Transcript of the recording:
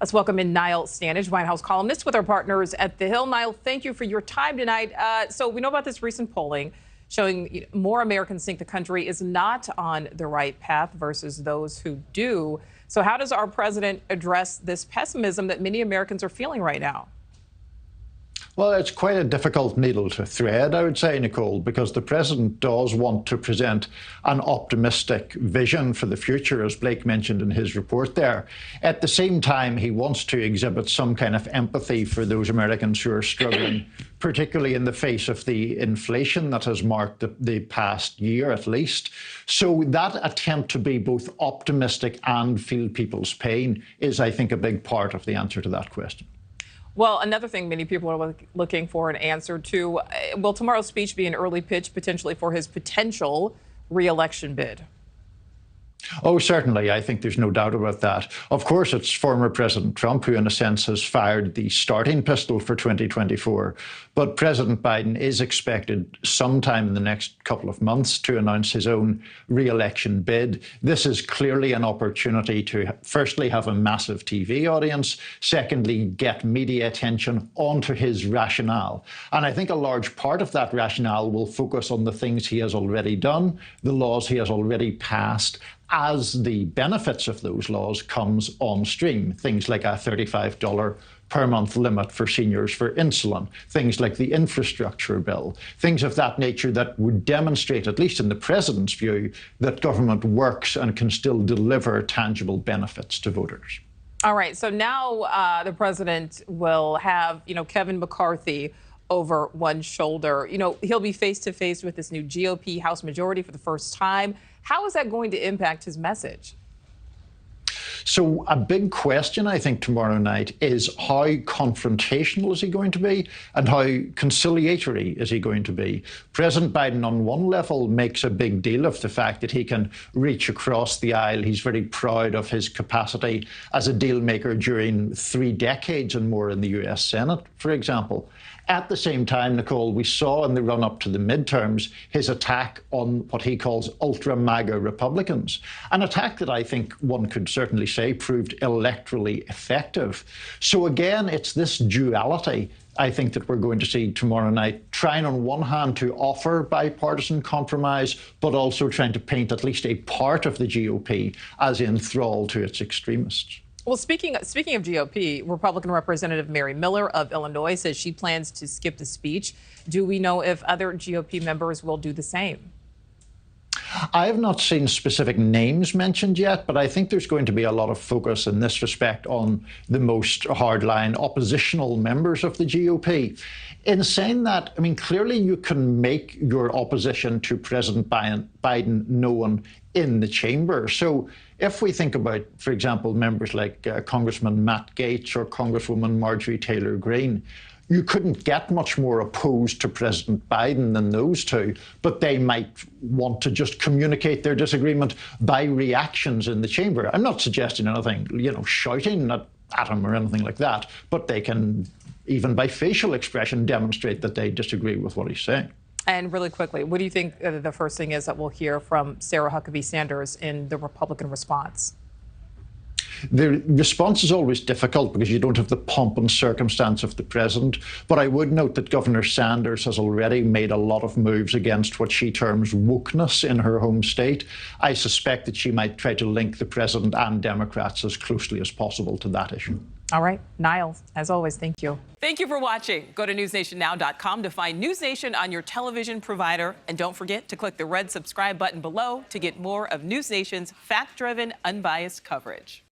Let's welcome in Niall Strange, White House columnist with our partners at The Hill. Niall, thank you for your time tonight. So we know about this recent polling showing more Americans think the country is not on the right path versus those who do. So how does our president address this pessimism that many Americans are feeling right now? Well, it's quite a difficult needle to thread, I would say, Nicole, because the president does want to present an optimistic vision for the future, as Blake mentioned in his report there. At the same time, he wants to exhibit some kind of empathy for those Americans who are struggling, particularly in the face of the inflation that has marked the past year at least. So that attempt to be both optimistic and feel people's pain is, I think, a big part of the answer to that question. Well, another thing many people are looking for an answer to, will tomorrow's speech be an early pitch potentially for his potential re-election bid? Oh, certainly. I think there's no doubt about that. Of course, it's former President Trump who, in a sense, has fired the starting pistol for 2024. But President Biden is expected sometime in the next couple of months to announce his own re-election bid. This is clearly an opportunity to, firstly, have a massive TV audience, secondly, get media attention onto his rationale. And I think a large part of that rationale will focus on the things he has already done, the laws he has already passed, as the benefits of those laws comes on stream. Things like a $35 per month limit for seniors for insulin, things like the infrastructure bill, things of that nature that would demonstrate, at least in the president's view, that government works and can still deliver tangible benefits to voters. All right, so now the president will have, Kevin McCarthy over one shoulder. He'll be face to face with this new GOP House majority for the first time. How is that going to impact his message? So a big question, I think, tomorrow night is how confrontational is he going to be and how conciliatory is he going to be? President Biden, on one level, makes a big deal of the fact that he can reach across the aisle. He's very proud of his capacity as a deal maker during 3 decades and more in the US Senate, for example. At the same time, Nicole, we saw in the run-up to the midterms his attack on what he calls ultra-MAGA Republicans, an attack that I think one could certainly say proved electorally effective. So again, it's this duality, I think, that we're going to see tomorrow night, trying on one hand to offer bipartisan compromise, but also trying to paint at least a part of the GOP as in thrall to its extremists. Well, speaking of GOP, Republican Representative Mary Miller of Illinois says she plans to skip the speech. Do we know if other GOP members will do the same? I have not seen specific names mentioned yet, but I think there's going to be a lot of focus in this respect on the most hardline oppositional members of the GOP. In saying that, I mean, clearly you can make your opposition to President Biden known in the chamber. So if we think about, for example, members like Congressman Matt Gaetz or Congresswoman Marjorie Taylor Greene, you couldn't get much more opposed to President Biden than those two, but they might want to just communicate their disagreement by reactions in the chamber. I'm not suggesting anything, shouting at him or anything like that, but they can, even by facial expression, demonstrate that they disagree with what he's saying. And really quickly, what do you think the first thing is that we'll hear from Sarah Huckabee Sanders in the Republican response? The response is always difficult because you don't have the pomp and circumstance of the president. But I would note that Governor Sanders has already made a lot of moves against what she terms wokeness in her home state. I suspect that she might try to link the president and Democrats as closely as possible to that issue. All right. Niall, as always, thank you. Thank you for watching. Go to newsnationnow.com to find NewsNation on your television provider. And don't forget to click the red subscribe button below to get more of NewsNation's fact-driven, unbiased coverage.